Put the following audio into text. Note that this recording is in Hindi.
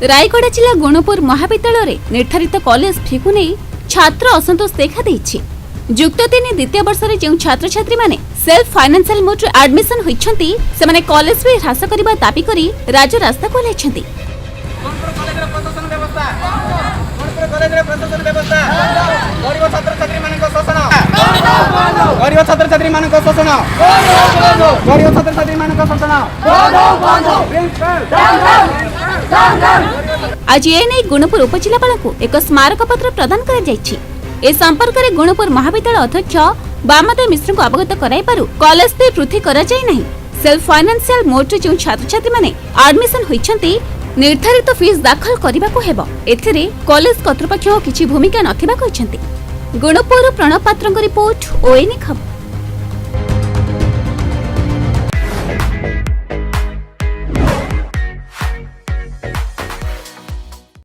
रायगढ़ जिला गुणपुर महाविद्यालय निर्धारित कॉलेज फी को नहीं छात्र असंतोष देखा देछि। युक्त 3 द्वितीय वर्ष रे जो छात्र छात्री माने सेल्फ फाइनेंशियल मोड रे एडमिशन होइछंती से माने कॉलेज फी ह्रास करबा दाबी करी राज रास्ता को लेछंती। आज एने गुणपुर उपजिलापाल को एक स्मारक पत्र प्रदान कर जायछि। ए संपर्क में गुणपुर महाविद्यालय अध्यक्ष वामदेव मिश्र को अवगत कराई पारु कॉलेज फी वृद्धि करा जाय नहीं। सेल्फ फाइनेंशियल मोड रे जो छात्र छात्री माने एडमिशन होइछंती निर्धारित फीस दाखल करने को हेबो। एथिरे कॉलेज कर्तृपक्ष किछि भूमिका नथिबा कहिसंती। गुणपुर प्रणव पात्रଙ୍କ रिपोर्ट ओएनए खबर।